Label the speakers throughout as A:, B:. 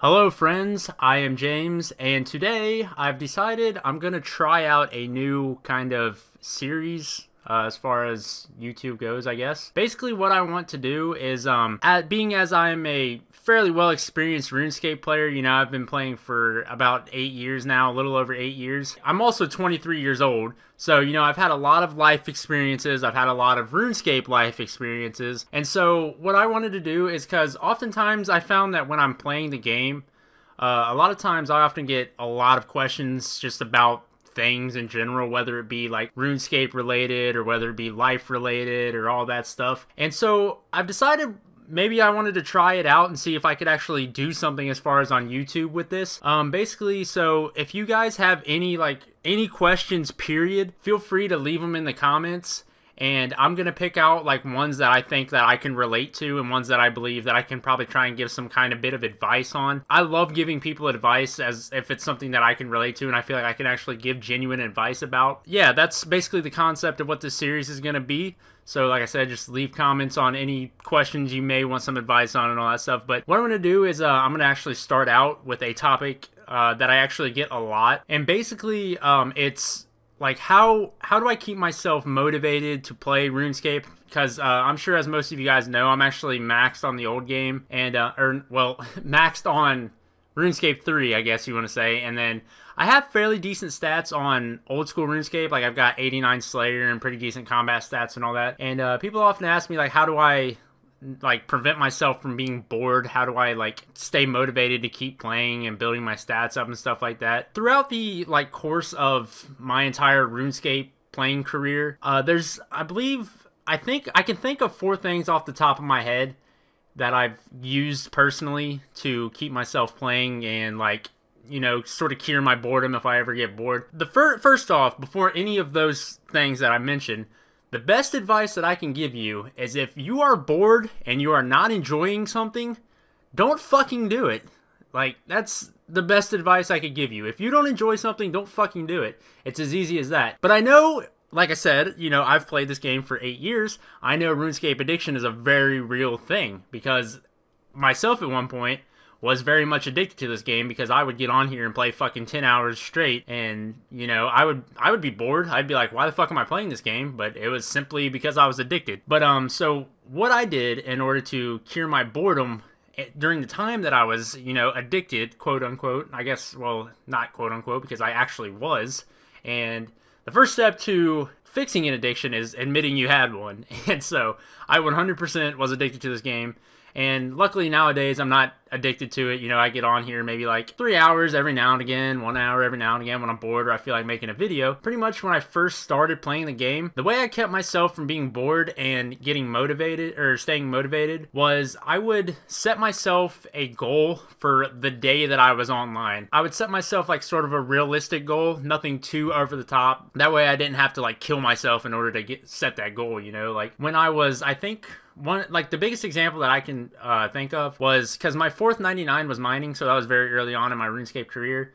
A: Hello friends, I am James, and today I've decided I'm going to try out a new kind of series as far as YouTube goes, I guess. Basically what I want to do is, being as I'm a fairly well experienced RuneScape player, you know, I've been playing for about 8 years now, a little over 8 years. I'm also 23 years old, so, you know, I've had a lot of life experiences, I've had a lot of RuneScape life experiences, and so what I wanted to do is, because oftentimes I found that when I'm playing the game, a lot of times I often get a lot of questions just about things in general, whether it be like RuneScape related or whether it be life related or all that stuff. And so I've decided maybe I wanted to try it out and see if I could actually do something as far as on YouTube with this. Basically, so if you guys have any questions, period, feel free to leave them in the comments. And I'm going to pick out like ones that I think that I can relate to and ones that I believe that I can probably try and give some kind of bit of advice on. I love giving people advice as if it's something that I can relate to and I feel like I can actually give genuine advice about. Yeah, that's basically the concept of what this series is going to be. So like I said, just leave comments on any questions you may want some advice on and all that stuff. But what I'm going to do is I'm going to actually start out with a topic that I actually get a lot. And basically it's like how do I keep myself motivated to play RuneScape? Because I'm sure, as most of you guys know, I'm actually maxed on the old game, and maxed on RuneScape 3, I guess you want to say. And then I have fairly decent stats on old school RuneScape. Like I've got 89 Slayer and pretty decent combat stats and all that. And people often ask me like, how do I like prevent myself from being bored? How do I like stay motivated to keep playing and building my stats up and stuff like that? Throughout the like course of my entire RuneScape playing career, I think I can think of 4 things off the top of my head that I've used personally to keep myself playing and, like, you know, sort of cure my boredom if I ever get bored. The first off, before any of those things that I mentioned, the best advice that I can give you is if you are bored and you are not enjoying something, don't fucking do it. Like, that's the best advice I could give you. If you don't enjoy something, don't fucking do it. It's as easy as that. But I know, like I said, you know, I've played this game for 8 years. I know RuneScape addiction is a very real thing, because myself at one point was very much addicted to this game, because I would get on here and play fucking 10 hours straight, and, you know, I would be bored. I'd be like, why the fuck am I playing this game? But it was simply because I was addicted. But so what I did in order to cure my boredom during the time that I was, you know, addicted, quote unquote, I guess, well, not quote unquote, because I actually was, and the first step to fixing an addiction is admitting you had one. And so I 100% was addicted to this game. And luckily nowadays I'm not addicted to it. You know, I get on here maybe like 3 hours every now and again, 1 hour every now and again when I'm bored or I feel like making a video. Pretty much when I first started playing the game, the way I kept myself from being bored and getting motivated or staying motivated was I would set myself a goal for the day that I was online. I would set myself like sort of a realistic goal, nothing too over the top. That way I didn't have to like kill myself in order to set that goal, you know? Like when I was, I think, the biggest example that I can think of was because my fourth 99 was mining, so that was very early on in my RuneScape career.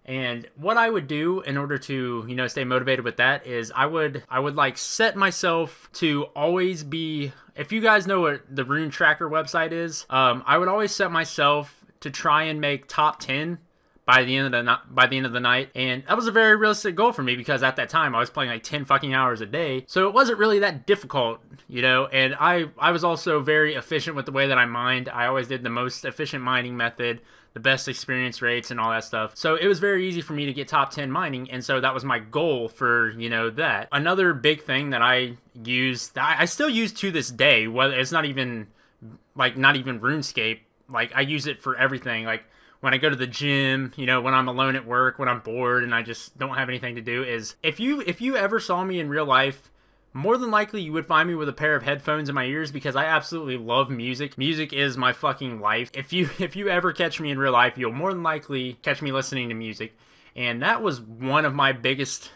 A: And what I would do in order to, you know, stay motivated with that is I would like set myself to always be, if you guys know what the Rune Tracker website is, I would always set myself to try and make top 10 by the end of the night. And that was a very realistic goal for me, because at that time I was playing like 10 fucking hours a day, so it wasn't really that difficult, you know. And I was also very efficient with the way that I mined. I always did the most efficient mining method, the best experience rates and all that stuff, so it was very easy for me to get top 10 mining. And so that was my goal for, you know, that. Another big thing that I use, that I still use to this day, whether it's not even RuneScape, like I use it for everything. Like when I go to the gym, you know, when I'm alone at work, when I'm bored and I just don't have anything to do, is if you ever saw me in real life, more than likely you would find me with a pair of headphones in my ears, because I absolutely love music. Music is my fucking life. If you ever catch me in real life, you'll more than likely catch me listening to music. And that was one of my biggest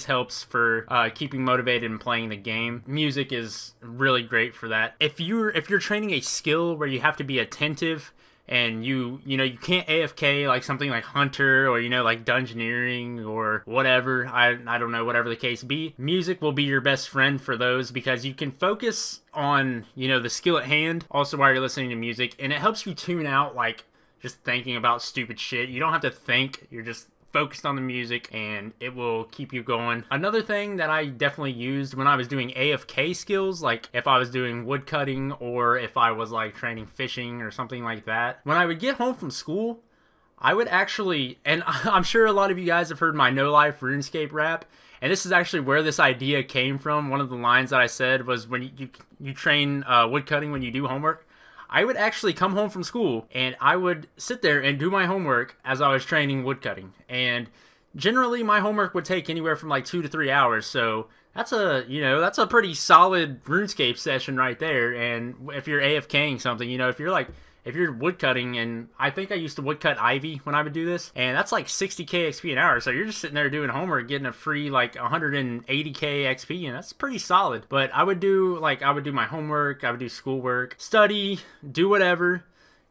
A: helps for keeping motivated and playing the game. Music is really great for that. If you're training a skill where you have to be attentive, and you know, you can't AFK like something like Hunter, or, you know, like Dungeoneering or whatever, I don't know, whatever the case be, music will be your best friend for those, because you can focus on, you know, the skill at hand also while you're listening to music, and it helps you tune out like just thinking about stupid shit. You don't have to think. You're just focused on the music and it will keep you going. Another thing that I definitely used when I was doing AFK skills, like if I was doing woodcutting or if I was like training fishing or something like that, when I would get home from school, I would actually, and I'm sure a lot of you guys have heard my No Life RuneScape rap, and this is actually where this idea came from. One of the lines that I said was when you train woodcutting when you do homework. I would actually come home from school and I would sit there and do my homework as I was training woodcutting. And generally my homework would take anywhere from like 2 to 3 hours. So that's a pretty solid RuneScape session right there. And if you're AFKing something, if you're woodcutting, and I think I used to woodcut ivy when I would do this, and that's like 60k XP an hour, so you're just sitting there doing homework, getting a free like 180k XP, and that's pretty solid. But I would do my homework, I would do schoolwork, study, do whatever.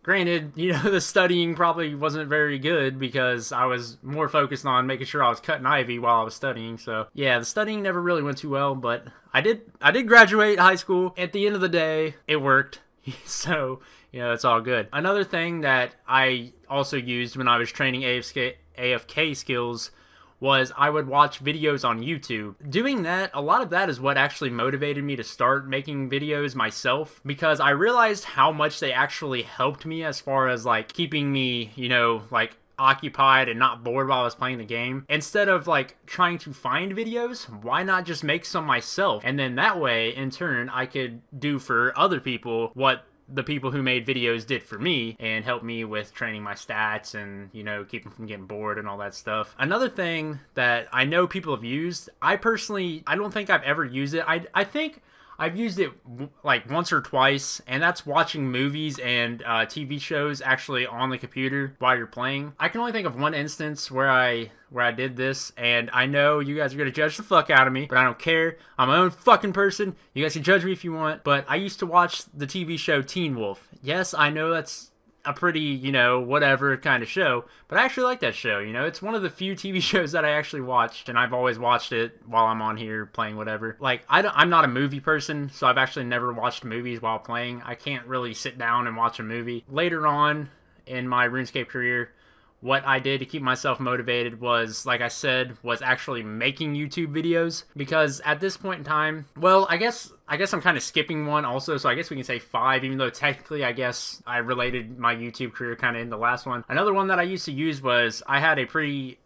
A: Granted, the studying probably wasn't very good because I was more focused on making sure I was cutting ivy while I was studying. So yeah, the studying never really went too well, but I did graduate high school. At the end of the day, it worked. So, it's all good. Another thing that I also used when I was training AFK skills was I would watch videos on YouTube. Doing that, a lot of that is what actually motivated me to start making videos myself, because I realized how much they actually helped me as far as like keeping me, like occupied and not bored while I was playing the game. Instead of like trying to find videos, why not just make some myself? And then that way, in turn, I could do for other people what the people who made videos did for me and help me with training my stats and, keep them from getting bored and all that stuff. Another thing that I know people have used, I don't think I've ever used it. I think I've used it like once or twice, and that's watching movies and TV shows actually on the computer while you're playing. I can only think of one instance where I did this, and I know you guys are gonna judge the fuck out of me, but I don't care. I'm my own fucking person. You guys can judge me if you want, but I used to watch the TV show Teen Wolf. Yes, I know that's a pretty, whatever kind of show, but I actually like that show. It's one of the few TV shows that I actually watched, and I've always watched it while I'm on here playing whatever. Like, I'm not a movie person, so I've actually never watched movies while playing. I can't really sit down and watch a movie. Later on in my RuneScape career, what I did to keep myself motivated was, like I said, was actually making YouTube videos, because at this point in time, well, I guess I'm kind of skipping one also, so I guess we can say 5, even though technically I guess I related my YouTube career kind of in the last one. Another one that I used to use was I had a pretty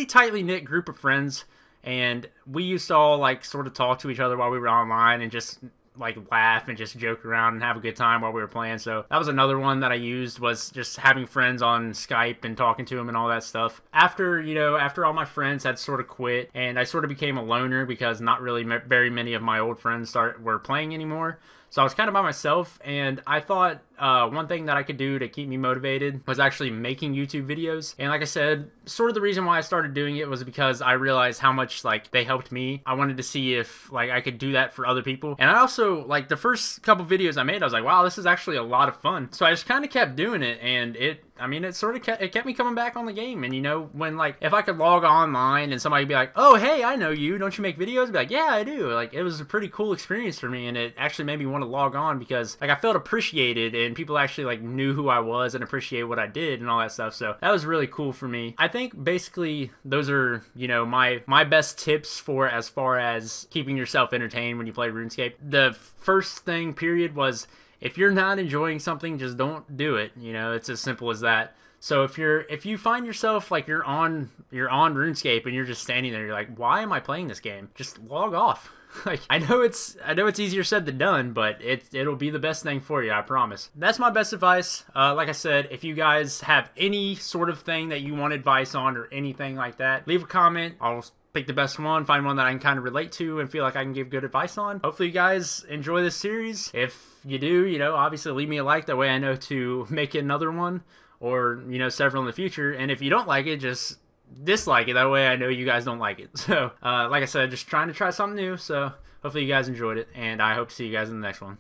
A: tightly knit group of friends, and we used to all like sort of talk to each other while we were online and just like laugh and just joke around and have a good time while we were playing. So that was another one that I used, was just having friends on Skype and talking to them and all that stuff. After all my friends had sort of quit and I sort of became a loner because not really very many of my old friends were playing anymore. So I was kind of by myself, and I thought one thing that I could do to keep me motivated was actually making YouTube videos. And like I said, sort of the reason why I started doing it was because I realized how much like they helped me. I wanted to see if like I could do that for other people. And I also, like, the first couple videos I made, I was like, wow, this is actually a lot of fun. So I just kind of kept doing it, and it kept me coming back on the game. And when like if I could log online and somebody would be like, oh hey, I know you, don't you make videos? I'd be like, yeah, I do. Like, it was a pretty cool experience for me, and it actually made me want to log on because like I felt appreciated and people actually like knew who I was and appreciated what I did and all that stuff. So that was really cool for me. I think basically those are my best tips for as far as keeping yourself entertained when you play RuneScape. The first thing period was, if you're not enjoying something, just don't do it. It's as simple as that. So if you find yourself like you're on RuneScape and you're just standing there, you're like, why am I playing this game? Just log off. Like, I know it's easier said than done, but it'll be the best thing for you, I promise. That's my best advice. Like I said, if you guys have any sort of thing that you want advice on or anything like that, leave a comment. I'll pick the best one, find one that I can kind of relate to and feel like I can give good advice on. Hopefully you guys enjoy this series. If you do, obviously leave me a like. That way I know to make another one, or several in the future. And if you don't like it, just dislike it. That way I know you guys don't like it. So like I said, just trying to try something new. So hopefully you guys enjoyed it, and I hope to see you guys in the next one.